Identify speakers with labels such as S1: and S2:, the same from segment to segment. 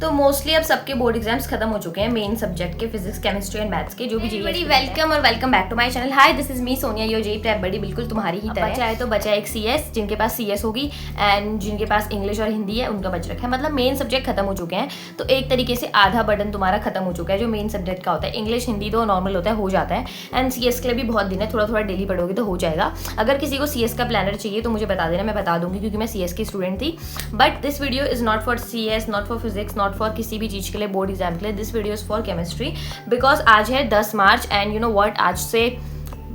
S1: तो मोस्टली अब सबके बोर्ड एग्जाम्स खत्म हो चुके हैं मेन सब्जेक्ट के, फिजिक्स केमिस्ट्री एंड मैथ्स के, जो भी जेईई। वेलकम और welcome back to my channel. Hi, this is me Sonia, your JEE prep buddy, बिल्कुल तुम्हारी ही तरह। बचा है तो बचा एक सीएस, जिनके पास सीएस होगी, एंड जिनके पास इंग्लिश और हिंदी है उनका बच रखा है। मतलब मेन सब्जेक्ट खत्म हो चुके हैं, तो एक तरीके से आधा बर्डन तुम्हारा खत्म हो चुका है जो मेन सब्जेक्ट का होता है। इंग्लिश हिंदी तो नॉर्मल होता है, हो जाता है, एंड सीएस के लिए भी बहुत दिन है, थोड़ा थोड़ा डेली पढ़ोगे तो हो जाएगा। अगर किसी को सीएस का प्लानर चाहिए तो मुझे बता देना, मैं बता दूंगी, क्योंकि मैं सीएस की स्टूडेंट थी। But this video is not for CS, not for physics, not for किसी भी चीज़ के लिए, बोर्ड एग्जाम के लिए। This video is for chemistry, because आज है 10 March and you know what, आज से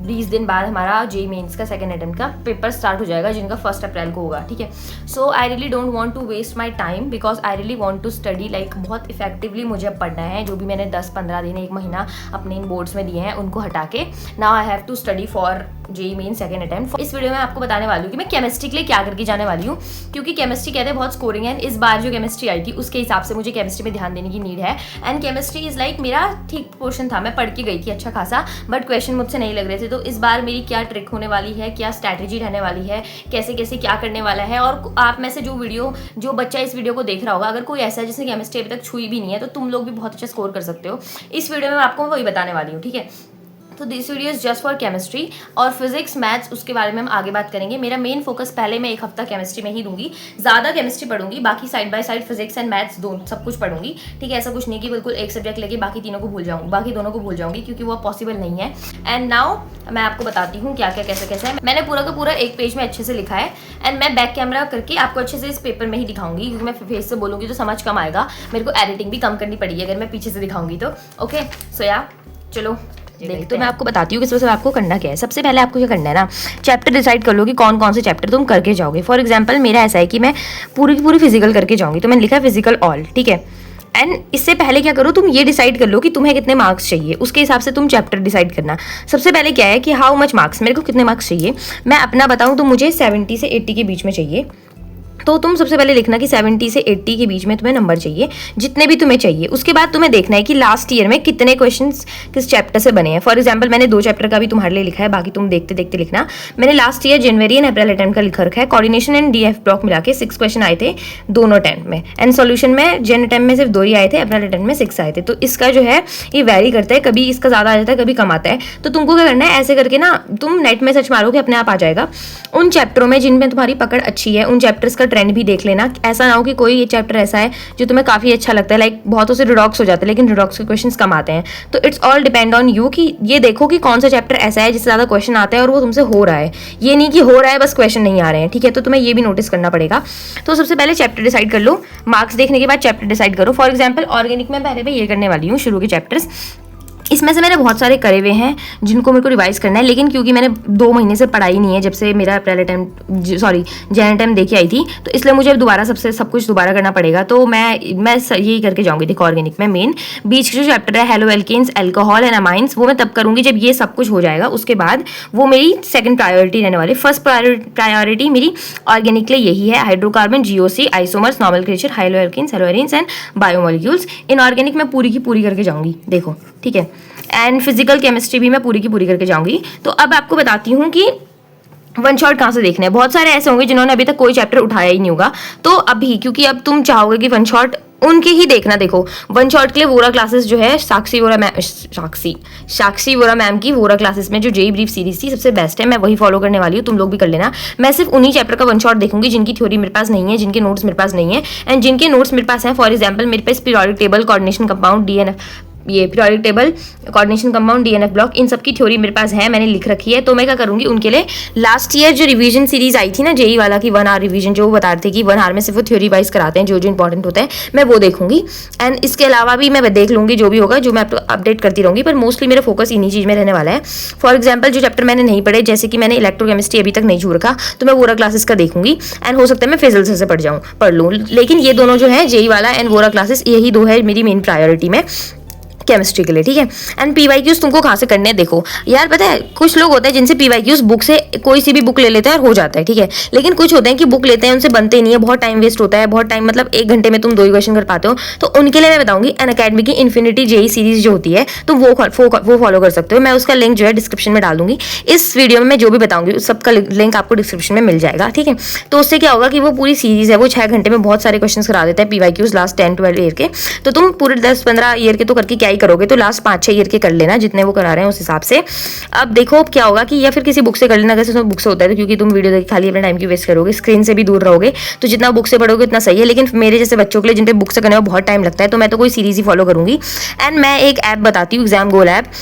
S1: 20 दिन बाद हमारा जेईई मेंस का सेकंड अटेम्प्ट का पेपर स्टार्ट हो जाएगा, जिनका 1 अप्रैल को होगा। ठीक है, so I really don't want to waste my time, because I really want to study, like बहुत इफेक्टिवली मुझे अब पढ़ना है। जो भी मैंने 10-15 दिन, 1 महीना अपने इन बोर्ड्स में दिए हैं उनको हटा के, now I have to study for JEE mains second attempt. इस वीडियो में आपको बताने वाली हूँ कि मैं केमिस्ट्री के लिए क्या करके जाने वाली हूँ, क्योंकि केमिस्ट्री कहते हैं बहुत स्कोरिंग है। इस बार जो केमिस्ट्री आई थी उसके हिसाब से मुझे केमिस्ट्री में ध्यान देने की नीड है, एंड केमिस्ट्री इज लाइक मेरा ठीक पोर्शन था, मैं पढ़ के गई थी अच्छा खासा, बट क्वेश्चन मुझसे नहीं लग रहे थे। तो इस बार मेरी क्या ट्रिक होने वाली है, क्या स्ट्रैटेजी रहने वाली है, कैसे कैसे क्या करने वाला है। और आप में से जो बच्चा इस वीडियो को देख रहा होगा, अगर कोई ऐसा है जिसने केमिस्ट्री अभी तक छुई भी नहीं है, तो तुम लोग भी बहुत अच्छा स्कोर कर सकते हो। इस वीडियो में मैं आपको वही बताने वाली हूँ। ठीक है, तो this video is just for chemistry, और फिजिक्स मैथ्स उसके बारे में हम आगे बात करेंगे। मेरा मेन फोकस पहले मैं 1 हफ्ता केमिस्ट्री में ही दूंगी, ज़्यादा केमिस्ट्री पढ़ूंगी, बाकी side by side physics and maths दोनों सब कुछ पढ़ूंगी। ठीक है, ऐसा कुछ नहीं कि बिल्कुल एक सब्जेक्ट लेके बाकी तीनों को भूल जाऊंगी, बाकी दोनों को भूल जाऊंगी, क्योंकि वो पॉसिबल नहीं है। एंड नाउ मैं आपको बताती हूँ क्या क्या कैसे कैसे है। मैंने पूरा का पूरा एक पेज में अच्छे से लिखा है, एंड मैं बैक कैमरा करके आपको अच्छे से इस पेपर में ही दिखाऊंगी, क्योंकि मैं फेस से बोलूँगी तो समझ कम आएगा। मेरे को एडिटिंग भी कम करनी पड़ेगी अगर मैं पीछे से दिखाऊंगी तो। ओके, सो या चलो देख, तो मैं आपको बताती हूँ कि सबसे आपको करना क्या है। सबसे पहले आपको क्या करना है ना, चैप्टर डिसाइड कर लो कि कौन कौन से चैप्टर तुम करके जाओगे। फॉर एग्जांपल मेरा ऐसा है कि मैं पूरी की पूरी फिजिकल करके जाऊंगी, तो मैंने लिखा है फिजिकल ऑल। ठीक है, एंड इससे पहले क्या करो, तुम ये डिसाइड कर लो कि तुम्हें कितने मार्क्स चाहिए, उसके हिसाब से तुम चैप्टर डिसाइड करना। सबसे पहले क्या है कि हाउ मच मार्क्स, मेरे को कितने मार्क्स चाहिए। मैं अपना बताऊँ तो मुझे 70 से 80 के बीच में चाहिए। तो तुम सबसे पहले लिखना कि 70 से 80 के बीच में तुम्हें नंबर चाहिए, जितने भी तुम्हें चाहिए। उसके बाद तुम्हें देखना है कि लास्ट ईयर में कितने क्वेश्चंस किस चैप्टर से बने हैं। फॉर एग्जांपल मैंने 2 चैप्टर का भी तुम्हारे लिए लिखा है, बाकी तुम देखते देखते लिखना। मैंने last year January and April attempt का लिखा रखा है। कोऑर्डिनेशन एंड डीएफ ब्लॉक मिला के 6 क्वेश्चन आए थे दोनों अटेम्प्ट में, एंड सोल्यूशन में जन अटेम्प्ट में सिर्फ 2 ही आए थे, अप्रैल अटेम्प्ट में 6 आए थे। तो इसका जो है ये वैरी करता है, कभी इसका ज़्यादा आ जाता है, कभी कम आता है। तो तुमको क्या करना है, ऐसे करके ना तुम नेट में सर्च मारोगे, अपने आप आ जाएगा। उन चैप्टरों में जिनमें तुम्हारी पकड़ अच्छी है, उन चैप्टर्स का ट्रेंड भी देख लेना। ऐसा ना हो कि कोई ये चैप्टर ऐसा है जो तुम्हें काफ़ी अच्छा लगता है, लाइक बहुतों से रिडॉक्स हो जाते हैं, लेकिन रिडॉक्स के क्वेश्चंस कम आते हैं। तो it's all depend on you कि ये देखो कि कौन सा चैप्टर ऐसा है जिससे ज़्यादा क्वेश्चन आता है और वो तुमसे हो रहा है। ये नहीं कि हो रहा है बस क्वेश्चन नहीं आ रहे हैं। ठीक है, तो तुम्हें ये भी नोटिस करना पड़ेगा। तो सबसे पहले चैप्टर डिसाइड कर लो, मार्क्स देखने के बाद चैप्टर डिसाइड करो। फॉर एग्जाम्पल ऑर्गेनिक में पहले मैं ये करने वाली हूँ, शुरू के चैप्टर्स। इसमें से मैंने बहुत सारे करे हुए हैं जिनको मेरे को रिवाइज करना है, लेकिन क्योंकि मैंने 2 महीने से पढ़ाई नहीं है, जब से मेरा अप्रैल अटेम्प्ट जैन अटेम्प्ट देके आई थी, तो इसलिए मुझे अब दोबारा सब कुछ दोबारा करना पड़ेगा। तो मैं यही करके जाऊंगी। देखो ऑर्गेनिक में मेन बीच के जो चैप्टर है haloalkanes, alcohol and amines, वो मैं तब करूंगी जब ये सब कुछ हो जाएगा। उसके बाद वो मेरी सेकंड प्रायोरिटी रहने वाली। फर्स्ट प्रायोरिटी मेरी ऑर्गेनिक के लिए यही है, hydrocarbon, GOC, isomers, nomenclature, haloalkanes, haloarenes and biomolecules. इन ऑर्गेनिक में पूरी की पूरी करके जाऊंगी, देखो। ठीक है, एंड फिजिकल केमिस्ट्री भी मैं पूरी की पूरी करके जाऊंगी। तो अब आपको बताती हूँ कि वन शॉट कहाँ से देखना है। बहुत सारे ऐसे होंगे जिन्होंने अभी तक कोई चैप्टर उठाया ही नहीं होगा, तो अभी क्योंकि अब तुम चाहोगे कि वन शॉट उनके ही देखना। देखो वन शॉट के लिए वोरा क्लासेस जो है साक्षी वोरा मैम की वोरा क्लासेस में जो जेईई ब्रीफ सीरीज थी सबसे बेस्ट है, मैं वही फॉलो करने वाली हूँ, तुम लोग भी कर लेना। मैं सिर्फ उन्हीं चैप्टर का वन शॉट देखूंगी जिनकी थ्योरी मेरे पास नहीं है, जिनके नोट्स मेरे पास नहीं है, एंड जिनके नोट्स मेरे पास हैं। फॉर एग्जाम्पल मेरे पास periodic table, coordination compound, DNF, ये periodic table, coordination compound, DNF block, इन सब की थ्योरी मेरे पास है, मैंने लिख रखी है। तो मैं क्या करूंगी, उनके लिए लास्ट ईयर जो रिवीजन सीरीज आई थी ना जेईई वाला की 1 आवर रिवीजन, जो वो बता रहे थे कि 1 आवर में सिर्फ वो थ्योरी वाइज कराते हैं जो जो इंपॉर्टेंट होता है, मैं वो देखूंगी। एंड इसके अलावा भी मैं देख लूंगी जो भी होगा, जो मैं अपडेट करती रहूंगी, पर मोस्टली मेरा फोकस इन्हीं चीज में रहने वाला है। फॉर एग्जाम्पल जो चैप्टर मैंने नहीं पढ़े, जैसे कि मैंने इलेक्ट्रोकेमिस्ट्री अभी तक नहीं छू रखा, तो मैं वोरा क्लासेस का देखूंगी, एंड हो सकता है मैं फिजिक्स से पढ़ लूँ। लेकिन ये दोनों जो है जेईई वाला एंड वोरा क्लासेस, यही 2 है मेरी मेन प्रायोरिटी में। केमिस्ट्री के लिए, ठीक है। एंड पीवाईक्यूज तुमको कहाँ से करने हैं, देखो यार पता है कुछ लोग होते हैं जिनसे पीवाईक्यूज बुक से कोई सी भी बुक ले लेते हैं और हो जाता है, ठीक है। लेकिन कुछ होते हैं कि बुक लेते हैं उनसे बनते नहीं है, बहुत टाइम वेस्ट होता है, बहुत टाइम मतलब 1 घंटे में तुम 2 ही क्वेश्चन कर पाते हो। तो उनके लिए मैं बताऊंगी अनअकैडमी की इन्फिनिटी जेई सीरीज जो होती है, तो वो फॉलो कर सकते हो। मैं उसका लिंक जो है डिस्क्रिप्शन में डाल दूंगी। इस वीडियो में मैं जो भी बताऊंगी उस सबका लिंक आपको डिस्क्रिप्शन में मिल जाएगा, ठीक है। तो उससे क्या होगा कि वो पूरी सीरीज है, वो 6 घंटे में बहुत सारे क्वेश्चन करा देता है पीवाईक्यूज लास्ट 10-12 ईयर के। तो तुम पूरे 10-15 ईयर के तो करके क्या ही करोगे, तो लास्ट 5-6 ईयर के कर लेना जितने वो करा रहे हैं उस हिसाब से। अब देखो क्या होगा कि या फिर किसी बुक से कर लेना, अगर बुक से होता है तो, क्योंकि तुम वीडियो देख खाली अपने टाइम की वेस्ट करोगे, स्क्रीन से भी दूर रहोगे, तो जितना बुक से पढ़ोगे उतना सही है। लेकिन मेरे जैसे बच्चों के लिए जिनपे बुक से करने में बहुत टाइम लगता है, तो मैं तो कोई सीरीज ही फॉलो करूंगी। एंड मैं एक ऐप बताती हूँ, एग्जाम गोल ऐप।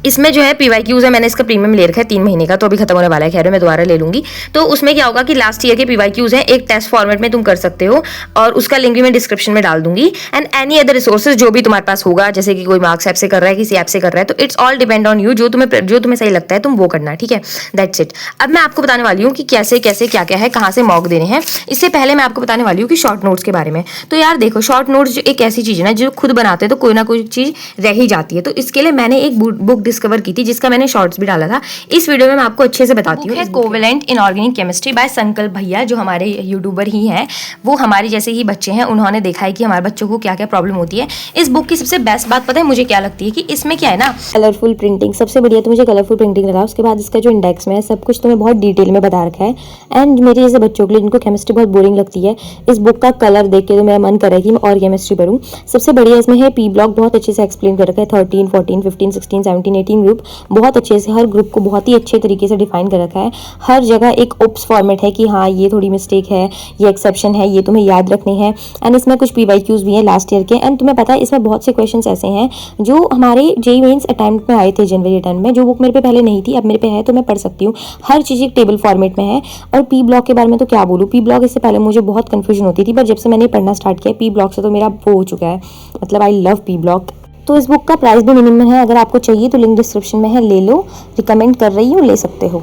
S1: इसमें जो है पीवाईक्यूज है, मैंने इसका प्रीमियम ले रखा है 3 महीने का, तो अभी खत्म होने वाला है, खैर मैं दोबारा ले लूंगी। तो उसमें क्या होगा कि लास्ट ईयर के पीवाईक्यूज है, एक टेस्ट फॉर्मेट में तुम कर सकते हो, और उसका लिंक भी मैं डिस्क्रिप्शन में डाल दूंगी। एंड एनी अदर रिसोर्सेज जो भी तुम्हारे पास होगा, जैसे कि कोई मार्क्स ऐप से कर रहा है, किसी ऐप से कर रहा है, तो it's all depend on you, जो तुम्हें सही लगता है तुम वो करना, ठीक है। That's it. अब मैं आपको बताने वाली हूँ कि कैसे कैसे क्या क्या है, कहाँ से मॉक देने हैं। इससे पहले मैं आपको बताने वाली हूँ कि शॉर्ट नोट्स के बारे में। तो यार देखो, शॉर्ट नोट्स जो एक ऐसी चीज है ना, जो खुद बनाते हैं तो कोई ना कोई चीज रह ही जाती है। तो इसके लिए मैंने एक बुक डिस्कवर की थी, जिसका मैंने शॉर्ट्स भी डाला था। इस वीडियो में मैं आपको अच्छे से बताती हूँ। कोवेलेंट इनऑर्गेनिक केमिस्ट्री बाय संकल्प भैया, जो हमारे यूट्यूबर ही हैं, वो हमारे जैसे ही बच्चे हैं, उन्होंने देखा है कि हमारे बच्चों को क्या क्या प्रॉब्लम होती है। इस बुक की सबसे बेस्ट बात पता है मुझे क्या लगती है, कि इसमें क्या है ना, कलरफुल प्रिंटिंग सबसे बढ़िया तो मुझे कलरफुल प्रिंटिंग लगा। उसके बाद इसका जो इंडेक्स में है सब कुछ तुम्हें बहुत डिटेल में बता रखा है। एंड मेरे जैसे बच्चों के लिए जिनको केमिस्ट्री बहुत बोरिंग लगती है, इस बुक का कलर देख के तो मेरा मन कर रहा है कि मैं और केमिस्ट्री पढ़ूं। सबसे बढ़िया इसमें है पी ब्लॉक, बहुत अच्छे से एक्सप्लेन कर रखा है। 13, 14, 15, 16, 17, 18 ग्रुप, बहुत अच्छे से हर ग्रुप को बहुत ही अच्छे तरीके से डिफाइन कर रखा है। हर जगह एक ओप्स फॉर्मेट है कि हाँ ये थोड़ी मिस्टेक है, ये एक्सेप्शन है, ये तुम्हें याद रखने हैं। एंड इसमें कुछ पीवाईक्यूज भी हैं लास्ट ईयर के। एंड तुम्हें पता है इसमें बहुत से क्वेश्चंस ऐसे हैं जो हमारे जेईई मेंस अटेम्प्ट में आए थे जनवरी अटेम्प्ट में, जो बुक मेरे पे पहले नहीं थी, अब मेरे पे है, तो मैं पढ़ सकती हूँ। हर चीज़ एक टेबल फॉर्मेट में है। और पी ब्लॉक के बारे में तो क्या बोलूँ, पी ब्लॉक इससे पहले मुझे बहुत कन्फ्यूजन होती थी, पर जब से मैंने पढ़ना स्टार्ट किया पी ब्लॉक से तो मेरा वो हो चुका है, मतलब आई लव पी ब्लॉक। तो इस बुक का प्राइस भी मिनिमम है, अगर आपको चाहिए तो लिंक डिस्क्रिप्शन में है, ले लो, रिकमेंड कर रही हूँ, ले सकते हो।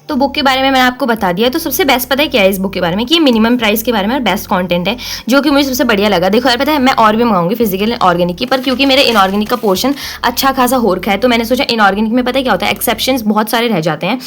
S1: तो बुक के बारे में मैंने आपको बता दिया। तो सबसे बेस्ट पता है क्या है इस बुक के बारे में, कि मिनिमम प्राइस के बारे में और बेस्ट कंटेंट है, जो कि मुझे सबसे बढ़िया लगा। देखो यार पता है मैं और भी मंगाऊंगी फिजिकल ऑर्गेनिक की, पर क्योंकि मेरे इनऑर्गेनिक का पोर्शन अच्छा खासा हो रखा है, तो मैंने सोचा इनऑर्गेनिक में पता है क्या होता है, एक्सेप्शंस बहुत सारे रह जाते हैं,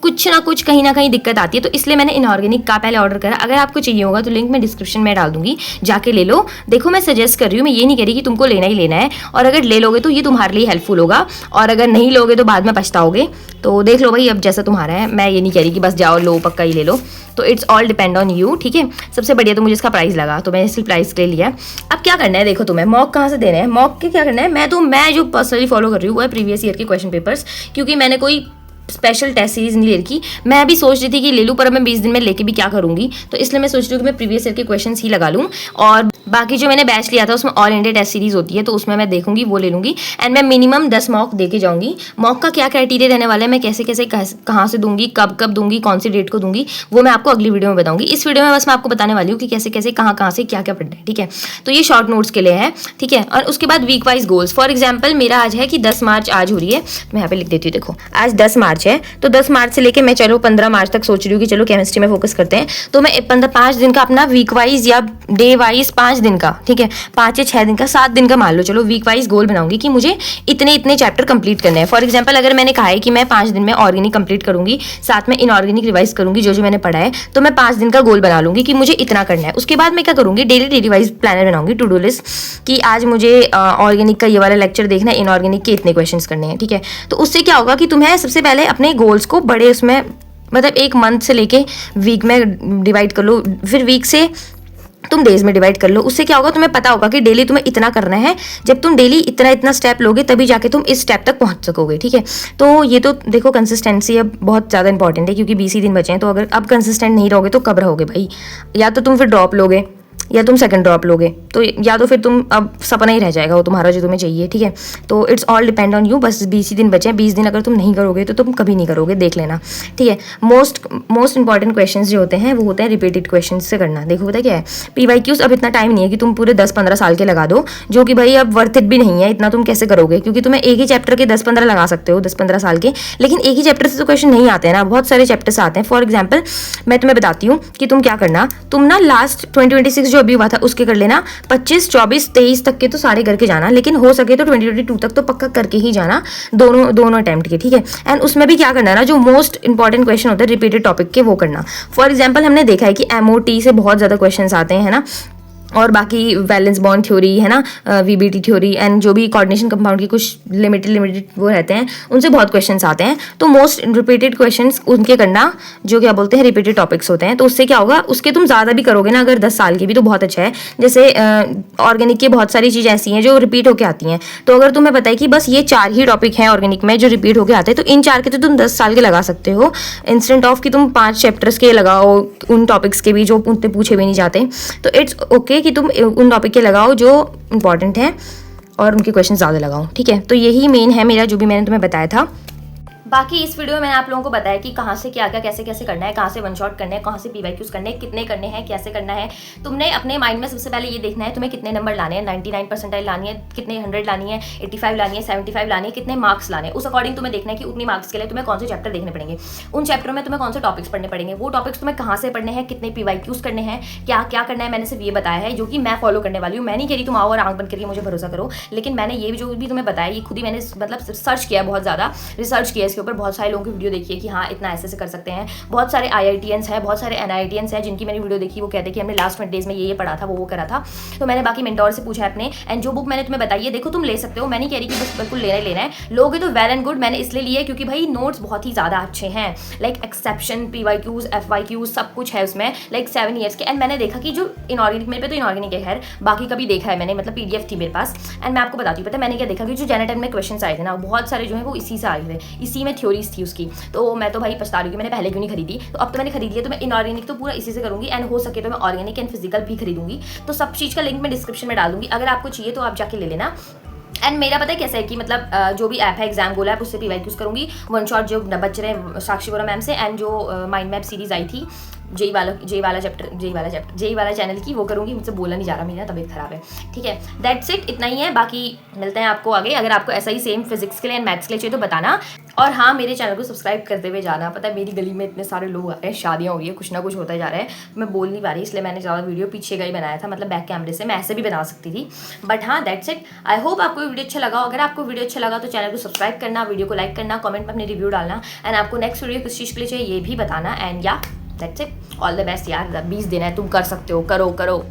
S1: कुछ ना कुछ कहीं ना कहीं दिक्कत आती है, तो इसलिए मैंने इनऑर्गेनिक का पहले ऑर्डर करा। अगर आपको चाहिए होगा तो लिंक मैं डिस्क्रिप्शन में डाल दूंगी, जाके ले लो। देखो मैं सजेस्ट कर रही हूँ, मैं ये नहीं कह रही कि तुमको लेना ही लेना है, और अगर ले लोगे तो ये तुम्हारे लिए हेल्पफुल होगा, और अगर नहीं लोगे तो बाद में पछताओगे। तो देख लो भाई, अब जैसा तुम्हारा है, मैं ये नहीं कह रही कि बस जाओ लो पक्का ही ले लो, तो it's all depend on you, ठीक है। सबसे बढ़िया तो मुझे इसका प्राइस लगा, तो मैंने इसलिए प्राइस ले लिया। अब क्या करना है, देखो तुम्हें मॉक कहाँ से देने हैं, मॉक के क्या करना है, मैं जो पर्सनली फॉलो कर रही हूँ वो है प्रीवियस ईयर के क्वेश्चन पेपर्स, क्योंकि मैंने कोई स्पेशल टेस्ट सीरीज नहीं ले रखी। मैं भी सोच रही थी कि ले लूँ, पर अब मैं 20 दिन में लेके भी क्या करूंगी, तो इसलिए मैं सोच रही हूँ कि मैं प्रीवियस ईयर के क्वेश्चंस ही लगा लूँ। और बाकी जो मैंने बैच लिया था उसमें ऑल इंडिया टेस्ट सीरीज होती है, तो उसमें मैं देखूंगी, वो ले लूंगी। एंड मैं मिनिमम 10 मॉक दे के जाऊंगी। मॉक का क्या क्राइटेरिया रहने वाला है, मैं कैसे कैसे कहाँ से दूंगी, कब कब दूंगी, कौन सी डेट को दूंगी, वो मैं आपको अगली वीडियो में बताऊंगी। इस वीडियो में बस मैं आपको बताने वाली हूँ कि कैसे कैसे कहाँ से क्या क्या पढ़ना है, ठीक है। तो ये शॉर्ट नोट्स के लिए है, ठीक है। और उसके बाद week wise goals, for example मेरा आज है कि 10 मार्च आज हो रही है, मैं यहाँ पे लिख देती हूँ। देखो आज 10 मार्च है, तो 10 मार्च से लेके मैं चलो 15 मार्च तक सोच रही हूँ कि चलो केमिस्ट्री में फोकस करते हैं। तो मैं 5 दिन का अपना वीक वाइज या डे वाइज 5 दिन का, ठीक है, 5 या 6 दिन का, 7 दिन का मान लो, चलो वीक वाइज गोल बनाऊंगी कि मुझे इतने इतने चैप्टर कंप्लीट करने हैं। फॉर एग्जांपल अगर मैंने कहा है कि मैं 5 दिन में ऑर्गेनिक कंप्लीट करूंगी, साथ में इनऑर्गेनिक रिवाइज करूंगी जो मैंने पढ़ा है, तो मैं 5 दिन का गोल बना लूंगी कि मुझे इतना करना है। उसके बाद मैं क्या करूंगी, डेली वाइज प्लानर बनाऊंगी, टू डू लिस्ट, कि आज मुझे ऑर्गेनिक का ये वाला लेक्चर देखना है, इनऑर्गेनिक के इतने क्वेश्चन करने हैं, ठीक है। तो उससे क्या होगा कि तुम्हें सबसे पहले अपने गोल्स को बड़े उसमें मतलब एक मंथ से लेके वीक में डिवाइड कर लो, फिर वीक से तुम डेज में डिवाइड कर लो। उससे क्या होगा, तुम्हें पता होगा कि डेली तुम्हें इतना करना है। जब तुम डेली इतना स्टेप लोगे तभी जाके तुम इस स्टेप तक पहुंच सकोगे, ठीक है। तो ये तो देखो कंसिस्टेंसी अब बहुत ज़्यादा इंपॉर्टेंट है, क्योंकि 20 ही दिन बचे हैं। तो अगर अब कंसिस्टेंट नहीं रहोगे तो कब रहोगे भाई, या तो तुम फिर ड्रॉप लोगे या तुम सेकंड ड्रॉप लोगे, तो या तो फिर तुम अब सपना ही रह जाएगा वो तुम्हारा जो तुम्हें चाहिए, ठीक है। तो it's all depend on you. बस 20 ही दिन बचे हैं, 20 दिन अगर तुम नहीं करोगे तो तुम कभी नहीं करोगे, देख लेना, ठीक है। मोस्ट इंपॉर्टेंट क्वेश्चंस जो होते हैं वो होते हैं रिपीटेड क्वेश्चन से करना। देखो पता क्या है, पीवाईक्यूज अब इतना टाइम नहीं है कि तुम पूरे 10-15 साल के लगा दो, जो कि भाई अब वर्थ इट भी नहीं है। इतना तुम कैसे करोगे, क्योंकि तुम्हें एक ही चैप्टर के 10-15 लगा सकते हो, 10-15 साल के, लेकिन एक ही चैप्टर से तो क्वेश्चन नहीं आते हैं ना, बहुत सारे चैप्टर्स आते हैं। फॉर एग्जाम्पल मैं तुम्हें बताती हूँ कि तुम क्या करना, तुम ना लास्ट 2026 जो अभी हुआ था उसके कर लेना, 25, 24, 23 तक के तो सारे करके जाना, लेकिन हो सके तो 2022 तक तो पक्का करके ही जाना, दोनों अटेम्प्ट के, ठीक है। एंड उसमें भी क्या करना है ना, जो मोस्ट इंपॉर्टेंट क्वेश्चन होते हैं रिपीटेड टॉपिक के वो करना। फॉर एग्जाम्पल हमने देखा है कि MOT से बहुत ज़्यादा क्वेश्चन आते हैं, है ना, और बाकी वैलेंस बॉन्ड थ्योरी, है ना, VBT थ्योरी एंड जो भी कोऑर्डिनेशन कंपाउंड की कुछ लिमिटेड वो रहते हैं, उनसे बहुत क्वेश्चंस आते हैं। तो मोस्ट रिपीटेड क्वेश्चंस उनके करना, जो क्या बोलते हैं रिपीटेड टॉपिक्स होते हैं। तो उससे क्या होगा, उसके तुम ज़्यादा भी करोगे ना, अगर 10 साल के भी, तो बहुत अच्छा है। जैसे ऑर्गेनिक की बहुत सारी चीज़ें ऐसी हैं जो रिपीट होकर आती हैं, तो अगर तुम्हें पता है कि बस ये 4 ही टॉपिक हैं ऑर्गेनिक में जो रिपीट होकर आते हैं, तो इन 4 के तो तुम 10 साल के लगा सकते हो, इंस्टेंट ऑफ कि तुम 5 चैप्टर्स के लगाओ, उन टॉपिक्स के भी जो उनसे पूछे भी नहीं जाते। तो इट्स ओके कि तुम उन टॉपिक के लगाओ जो इंपॉर्टेंट है और उनके क्वेश्चन ज़्यादा लगाओ, ठीक है। तो यही मेन है मेरा, जो भी मैंने तुम्हें बताया था। बाकी इस वीडियो में मैंने आप लोगों को बताया कि कहाँ से क्या क्या कैसे कैसे करना है, कहाँ से वन शॉट करने हैं, कहाँ से PYQs करने हैं, कितने करने हैं, कैसे करना है। तुमने अपने माइंड में सबसे पहले ये देखना है तुम्हें कितने नंबर लाने हैं, 99 परसेंटाइल लानी है, कितने 100 लानी है, 85 लानी है, 75 लानी है, कितने मार्क्स लाने हैं। उस अकॉर्डिंग तुम्हें देखना है कि उतनी मार्क्स के लिए तुम्हें कौन से चैप्टर देखने पड़ेंगे, उन चैप्टरों में तुम्हें कौन से टॉपिक्स पढ़ने पड़ेंगे, वो टॉपिक्स तुम्हें कहाँ से पढ़ने हैं, कितने PYQs करने हैं, क्या क्या करना है। मैंने सिर्फ ये बताया है जो कि मैं फॉलो करने वाली हूँ। मैं नहीं कह रही तुम आओ और आंख बंद करके मुझे भरोसा करो, लेकिन मैंने ये जो भी तुम्हें बताया ये खुद ही मैंने मतलब सर्च किया, बहुत ज़्यादा रिसर्च किया इसके ऊपर, बहुत सारे लोगों की वीडियो देखिए कि हाँ इतना ऐसे कर सकते हैं। बहुत सारे IITians हैं, बहुत सारे NITians हैं जिनकी मैंने वीडियो देखी, वो कहते हैं कि हमने लास्ट 20 डेज में ये पढ़ा था, वो करा था। तो मैंने बाकी मेंटोर से पूछा अपने, एंड जो बुक मैंने तुम्हें बताई है देखो तुम ले सकते हो। मैं नहीं कह रही कि बस बिल्कुल लेना ही लेना है, लोगे तो वेल एंड गुड। मैंने इसलिए लिए क्योंकि भाई नोट्स बहुत ही ज़्यादा अच्छे हैं, लाइक एक्सेप्शन, PYQs, FYQs सब कुछ है उसमें, लाइक 7 ईयर्स के। एंड मैंने देखा कि जो इनऑर्गेनिक, मेरे पे तो इनऑर्गेनिक है खैर, बाकी का भी देखा है मैंने, मतलब PDF थी मेरे पास। एंड मैं आपको बताती हूँ, पता है मैंने क्या देखा कि जो जेनेटिक में क्वेश्चन आए थे ना, बहुत सारे जो है वो इसी से आए थे, इसी में थ्योरीज थी उसकी। तो मैं तो भाई पछता रही हूँ कि मैंने पहले क्यों नहीं खरीदी। तो अब तो मैंने खरीदी है, तो मैं इनऑर्गेनिक तो पूरा इसी से करूंगी, एंड हो सके तो मैं ऑर्गेनिक एंड फिजिकल भी खरीदूंगी। तो सब चीज़ का लिंक मैं डिस्क्रिप्शन में डाल दूंगी, अगर आपको चाहिए तो आप जाके ले लेना। एंड मेरा पता है कैसा है कि मतलब जो भी ऐप है एग्जाम गोला ऐप, उससे PYQs करूंगी, वन शॉट जो बच रहे हैं साक्षी बोरा मैम से, एंड जो माइंड मैप सीरीज आई थी जेई वाला चैनल की, वो करूँगी। मुझसे बोला नहीं जा रहा, मेरा तबीयत खराब है, ठीक है। दैट्स इट, इतना ही है। बाकी मिलते हैं आपको आगे। अगर आपको ऐसा ही सेम फिजिक्स के लिए एंड मैथ्स के लिए चाहिए तो बताना। और हाँ, मेरे चैनल को सब्सक्राइब करते हुए जाना। पता है मेरी गली में इतने सारे लोग आ रहे हैं, शादियाँ हो रही है, कुछ ना कुछ होता जा रहा है, मैं बोल नहीं पा रही, इसलिए मैंने ज़्यादा वीडियो पीछे का ही बनाया था, मतलब बैक कैमरे से। मैं ऐसे भी बना सकती थी, बट हाँ दैट्स इट। आई होप आपको वीडियो अच्छा लगा। अगर आपको वीडियो अच्छा लगा तो चैनल को सब्सक्राइब करना, वीडियो को लाइक करना, कमेंट में अपनी रिव्यू डालना, एंड आपको नेक्स्ट वीडियो किस चीज़ के लिए चाहिए ये भी बताना। एंड या that's it, all the best यार। 20 दिन है, तुम कर सकते हो, करो।